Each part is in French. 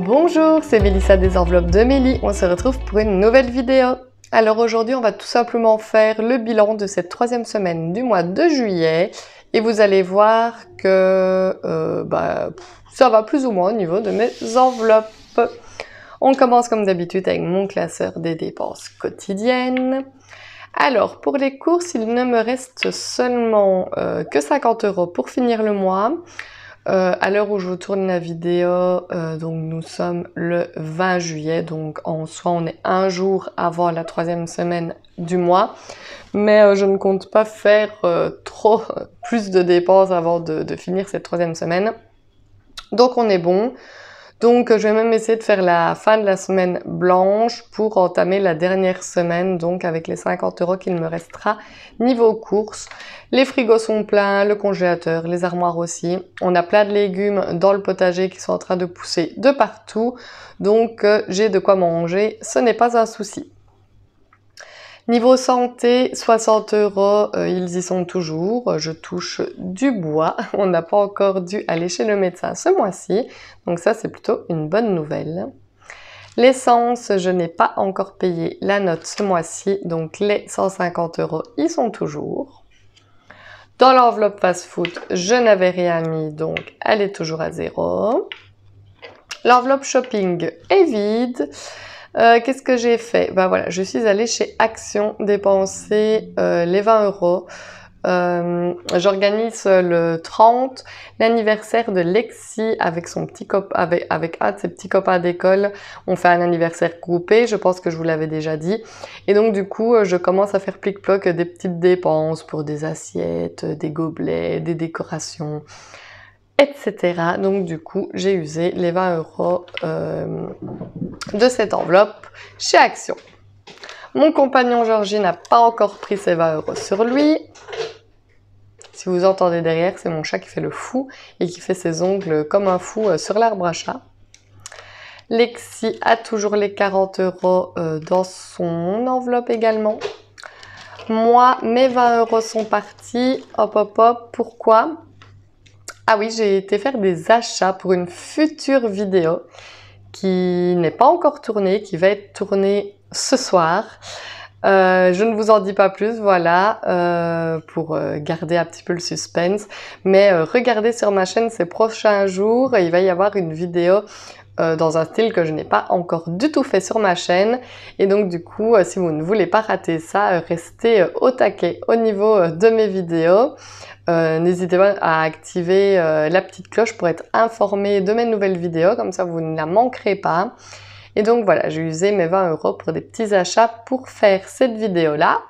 Bonjour, c'est Mélissa des enveloppes de Mélie. On se retrouve pour une nouvelle vidéo. Alors aujourd'hui, on va tout simplement faire le bilan de cette troisième semaine du mois de juillet. Et vous allez voir que ça va plus ou moins au niveau de mes enveloppes. On commence comme d'habitude avec mon classeur des dépenses quotidiennes. Alors, pour les courses, il ne me reste seulement que 50 € pour finir le mois. À l'heure où je vous tourne la vidéo, donc nous sommes le 20 juillet, donc en soi on est un jour avant la troisième semaine du mois, mais je ne compte pas faire plus de dépenses avant de finir cette troisième semaine. Donc on est bon. Donc je vais même essayer de faire la fin de la semaine blanche pour entamer la dernière semaine, donc avec les 50 € qu'il me restera niveau courses. Les frigos sont pleins, le congélateur, les armoires aussi. On a plein de légumes dans le potager qui sont en train de pousser de partout, donc j'ai de quoi manger, ce n'est pas un souci. Niveau santé, 60 €, ils y sont toujours. Je touche du bois. On n'a pas encore dû aller chez le médecin ce mois-ci. Donc ça, c'est plutôt une bonne nouvelle. L'essence, je n'ai pas encore payé la note ce mois-ci. Donc les 150 €, ils sont toujours. Dans l'enveloppe fast-food, je n'avais rien mis. Donc elle est toujours à 0. L'enveloppe shopping est vide. Qu'est-ce que j'ai fait? Ben voilà, je suis allée chez Action dépenser les 20 €. J'organise le 30 l'anniversaire de Lexi avec son petit avec un de ses petits copains d'école. On fait un anniversaire groupé, je pense que je vous l'avais déjà dit. Et donc du coup, je commence à faire plic-ploc des petites dépenses pour des assiettes, des gobelets, des décorations, etc. Donc du coup, j'ai usé les 20 € de cette enveloppe chez Action. Mon compagnon Georgie n'a pas encore pris ses 20 € sur lui. Si vous entendez derrière, c'est mon chat qui fait le fou et qui fait ses ongles comme un fou sur l'arbre à chat. Lexi a toujours les 40 € dans son enveloppe également. Moi, mes 20 € sont partis. Hop, hop, hop. Pourquoi? Ah oui, j'ai été faire des achats pour une future vidéo qui n'est pas encore tournée, qui va être tournée ce soir. Je ne vous en dis pas plus, voilà, pour garder un petit peu le suspense. Mais regardez sur ma chaîne ces prochains jours, il va y avoir une vidéo dans un style que je n'ai pas encore du tout fait sur ma chaîne. Et donc du coup, si vous ne voulez pas rater ça, restez au taquet au niveau de mes vidéos. N'hésitez pas à activer la petite cloche pour être informé de mes nouvelles vidéos, comme ça vous ne la manquerez pas. Et donc voilà, j'ai usé mes 20 € pour des petits achats pour faire cette vidéo-là.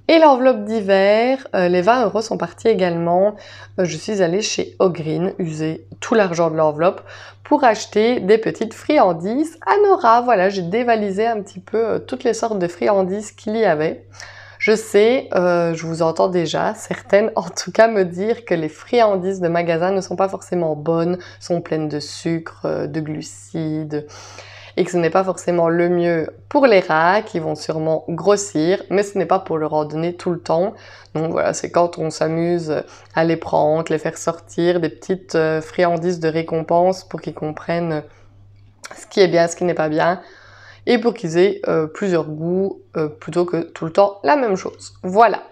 Et l'enveloppe d'hiver, les 20 € sont partis également. Je suis allée chez Ogreen, user tout l'argent de l'enveloppe pour acheter des petites friandises à Nora. Voilà, j'ai dévalisé un petit peu toutes les sortes de friandises qu'il y avait. Je sais, je vous entends déjà, certaines en tout cas me dire que les friandises de magasin ne sont pas forcément bonnes, sont pleines de sucre, de glucides, et que ce n'est pas forcément le mieux pour les rats qui vont sûrement grossir, mais ce n'est pas pour leur en donner tout le temps. Donc voilà, c'est quand on s'amuse à les prendre, les faire sortir, des petites friandises de récompense pour qu'ils comprennent ce qui est bien, ce qui n'est pas bien. Et pour qu'ils aient plusieurs goûts plutôt que tout le temps la même chose. Voilà.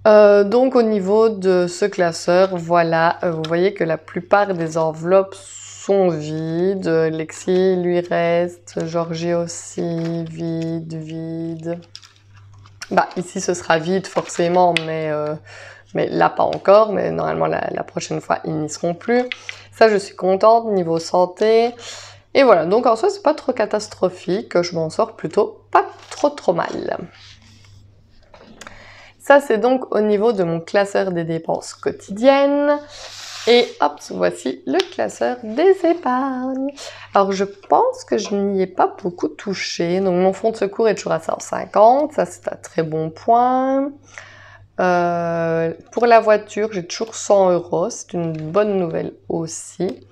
Donc au niveau de ce classeur, voilà, vous voyez que la plupart des enveloppes sont vides. Lexi lui reste, Georgie aussi, vide. Bah ici ce sera vide forcément, mais là pas encore, mais normalement la prochaine fois ils n'y seront plus. Ça je suis contente, niveau santé. Et voilà, donc en soi, c'est pas trop catastrophique, je m'en sors plutôt pas trop mal. Ça, c'est donc au niveau de mon classeur des dépenses quotidiennes. Et hop, voici le classeur des épargnes. Alors, je pense que je n'y ai pas beaucoup touché. Donc, mon fonds de secours est toujours à 150, ça c'est un très bon point. Pour la voiture, j'ai toujours 100 €, c'est une bonne nouvelle aussi.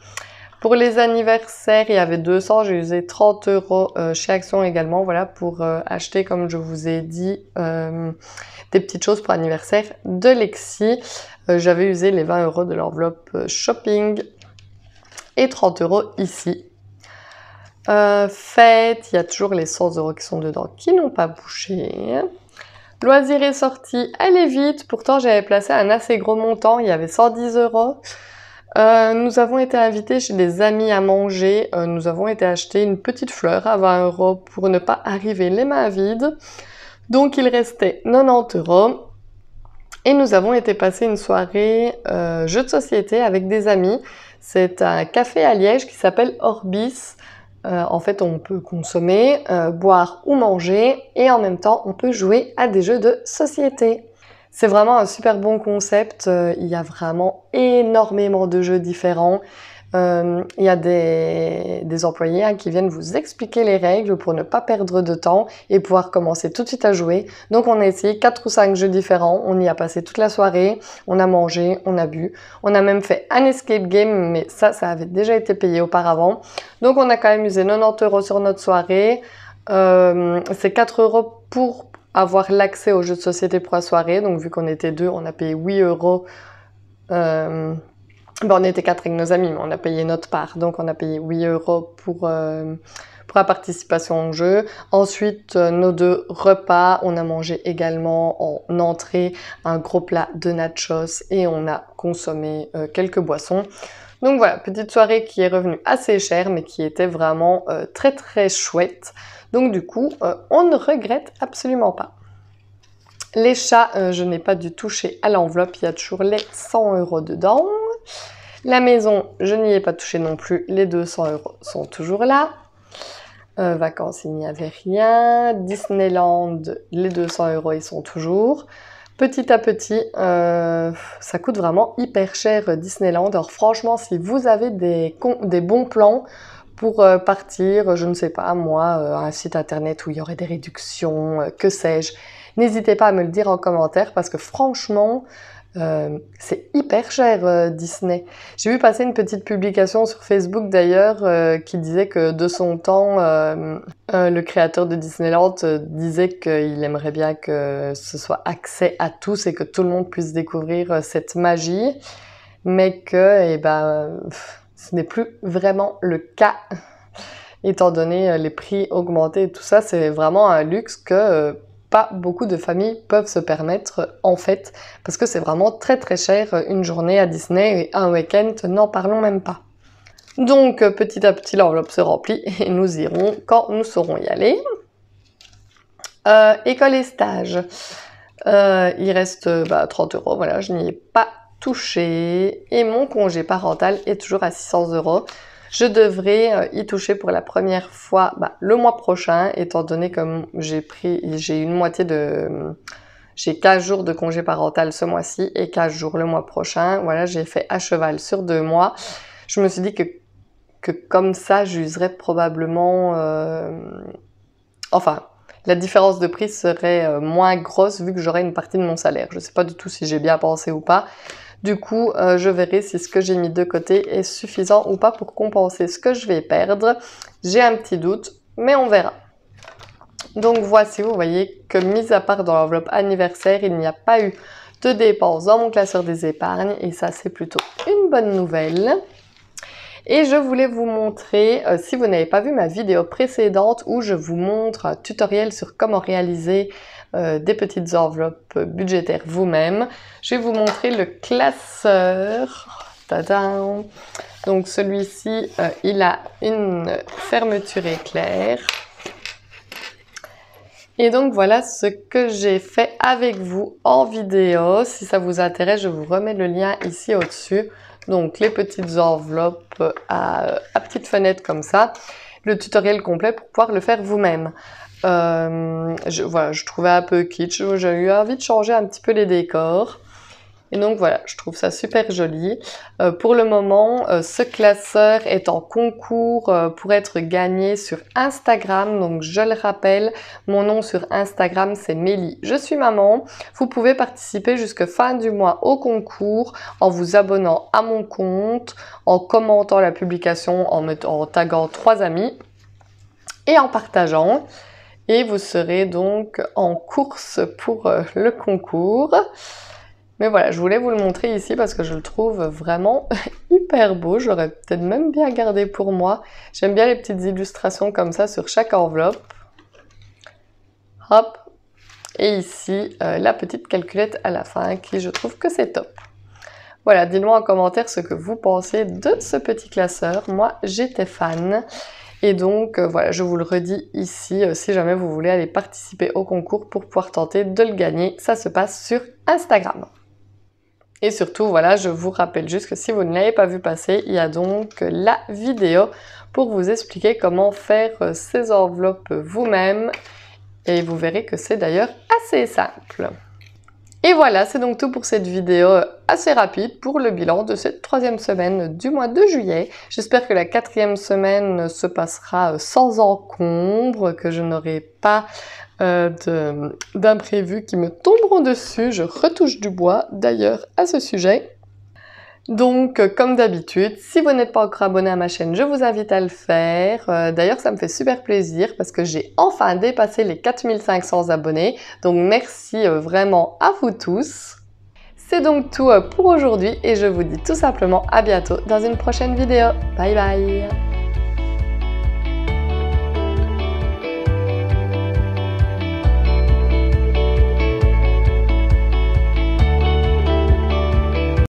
Pour les anniversaires, il y avait 200, j'ai usé 30 € chez Action également, voilà, pour acheter, comme je vous ai dit, des petites choses pour l'anniversaire de Lexi. J'avais usé les 20 € de l'enveloppe shopping. et 30 € ici. Fête, il y a toujours les 100 € qui sont dedans qui n'ont pas bougé. Loisirs et sorties, allez vite, pourtant j'avais placé un assez gros montant, il y avait 110 €. Nous avons été invités chez des amis à manger, nous avons été acheter une petite fleur à 20 € pour ne pas arriver les mains vides. Donc il restait 90 € et nous avons été passer une soirée jeux de société avec des amis. C'est un café à Liège qui s'appelle Orbis. En fait, on peut consommer, boire ou manger et en même temps, on peut jouer à des jeux de société. C'est vraiment un super bon concept. Il y a vraiment énormément de jeux différents. Il y a des employés qui viennent vous expliquer les règles pour ne pas perdre de temps et pouvoir commencer tout de suite à jouer. Donc on a essayé 4 ou 5 jeux différents, on y a passé toute la soirée, on a mangé, on a bu. On a même fait un escape game, mais ça avait déjà été payé auparavant. Donc on a quand même usé 90 € sur notre soirée. C'est 4 € pour avoir l'accès aux jeux de société pour la soirée. Donc vu qu'on était 2, on a payé 8 €. On était 4 avec nos amis, mais on a payé notre part. Donc on a payé 8 € pour la participation au jeu. Ensuite, nos 2 repas, on a mangé également en entrée un gros plat de nachos et on a consommé quelques boissons. Donc voilà, petite soirée qui est revenue assez chère, mais qui était vraiment très très chouette. Donc du coup, on ne regrette absolument pas. Les chats, je n'ai pas dû toucher à l'enveloppe, il y a toujours les 100 € dedans. La maison, je n'y ai pas touché non plus, les 200 € sont toujours là. Vacances, il n'y avait rien. Disneyland, les 200 € ils sont toujours. Petit à petit, ça coûte vraiment hyper cher Disneyland. Alors franchement, si vous avez des bons plans pour partir, je ne sais pas moi, un site internet où il y aurait des réductions, que sais-je, n'hésitez pas à me le dire en commentaire parce que franchement, c'est hyper cher Disney. J'ai vu passer une petite publication sur Facebook d'ailleurs qui disait que de son temps, le créateur de Disneyland disait qu'il aimerait bien que ce soit accès à tous et que tout le monde puisse découvrir cette magie, mais que ce n'est plus vraiment le cas. Étant donné les prix augmentés et tout ça, c'est vraiment un luxe que pas beaucoup de familles peuvent se permettre en fait, parce que c'est vraiment très très cher une journée à Disney et un week-end, n'en parlons même pas. Donc petit à petit l'enveloppe se remplit et nous irons quand nous saurons y aller. École et stage, il reste 30 €, voilà, je n'y ai pas touché et mon congé parental est toujours à 600 €. Je devrais y toucher pour la première fois le mois prochain, étant donné que j'ai une moitié de... J'ai 15 jours de congé parental ce mois-ci et 15 jours le mois prochain. Voilà, j'ai fait à cheval sur 2 mois. Je me suis dit que comme ça, j'userais probablement... Enfin, la différence de prix serait moins grosse vu que j'aurais une partie de mon salaire. Je ne sais pas du tout si j'ai bien pensé ou pas. Du coup, je verrai si ce que j'ai mis de côté est suffisant ou pas pour compenser ce que je vais perdre. J'ai un petit doute, mais on verra. Donc voici, vous voyez que mis à part dans l'enveloppe anniversaire, il n'y a pas eu de dépenses dans mon classeur des épargnes et ça c'est plutôt une bonne nouvelle. Et je voulais vous montrer, si vous n'avez pas vu ma vidéo précédente où je vous montre un tutoriel sur comment réaliser des petites enveloppes budgétaires vous-même, je vais vous montrer le classeur. Tadam! Donc celui-ci, il a une fermeture éclair. Et donc voilà ce que j'ai fait avec vous en vidéo. Si ça vous intéresse, je vous remets le lien ici au-dessus. Donc les petites enveloppes à petites fenêtres comme ça. Le tutoriel complet pour pouvoir le faire vous-même. Je trouvais un peu kitsch. J'ai eu envie de changer un petit peu les décors. Et donc voilà, je trouve ça super joli. Pour le moment, ce classeur est en concours pour être gagné sur Instagram. Donc je le rappelle, mon nom sur Instagram c'est Mélie, je suis maman. Vous pouvez participer jusqu'à fin du mois au concours en vous abonnant à mon compte, en commentant la publication, en taguant 3 amis et en partageant. Et vous serez donc en course pour le concours. Mais voilà, je voulais vous le montrer ici parce que je le trouve vraiment hyper beau. J'aurais peut-être même bien gardé pour moi. J'aime bien les petites illustrations comme ça sur chaque enveloppe. Hop. Et ici, la petite calculette à la fin qui, je trouve que c'est top. Voilà, dites-moi en commentaire ce que vous pensez de ce petit classeur. Moi, j'étais fan. Et donc, voilà, je vous le redis ici, si jamais vous voulez aller participer au concours pour pouvoir tenter de le gagner, ça se passe sur Instagram. Et surtout, voilà, je vous rappelle juste que si vous ne l'avez pas vu passer, il y a donc la vidéo pour vous expliquer comment faire ces enveloppes vous-même. Et vous verrez que c'est d'ailleurs assez simple. Et voilà, c'est donc tout pour cette vidéo assez rapide pour le bilan de cette 3e semaine du mois de juillet. J'espère que la 4e semaine se passera sans encombre, que je n'aurai pas d'imprévus qui me tomberont dessus. Je retouche du bois d'ailleurs à ce sujet. Donc, comme d'habitude, si vous n'êtes pas encore abonné à ma chaîne, je vous invite à le faire. D'ailleurs, ça me fait super plaisir parce que j'ai enfin dépassé les 4500 abonnés. Donc, merci vraiment à vous tous. C'est donc tout pour aujourd'hui et je vous dis tout simplement à bientôt dans une prochaine vidéo. Bye bye!